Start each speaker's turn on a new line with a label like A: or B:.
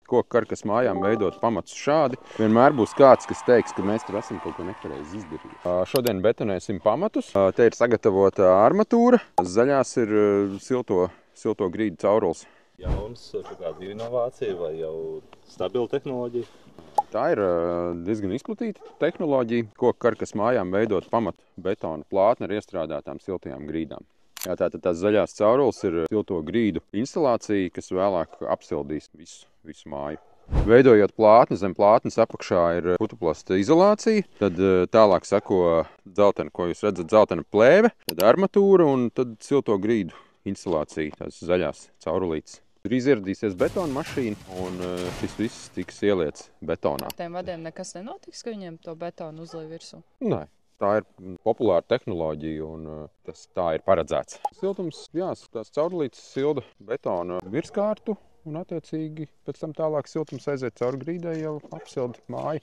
A: koku karkas mājām veidot pamatus šādi. Vienmēr būs kāds, kas teiks, ka mēs tur esam kaut ko nepareizi izdarījuši. Šodien betonēsim pamatus. Te ir sagatavota armatūra. Zaļās ir silto grīdu caurules.
B: Jauns kāda inovācija vai jau stabila tehnoloģija?
A: Tā ir diezgan izplatīta tehnoloģija. Koku karkas mājām veidot pamatu betona plātni ar iestrādātām siltajām grīdām. Tātad tās zaļās caurules ir silto grīdu instalācija, kas vēlāk apsildīs visu māju. Veidojot plātni, zem plātnes apakšā ir putuplasta izolācija, tad tālāk seko dzeltena, ko jūs redzat, dzeltena plēve, tad armatūra un tad silto grīdu instalācija, tās zaļās caurulītes. Drīz ieradīsies betona mašīna un šis viss tiks ieliets betonā.
C: Tiem vadiem nekas nenotiks, ka viņiem to betonu uzlej virsū?
A: Nē. Tā ir populāra tehnoloģija un tā ir paredzēts. Siltums, jā, tās caurulītes silda betona virskārtu un attiecīgi pēc tam tālāk siltums aiziet cauri grīdai jau apsilda māju.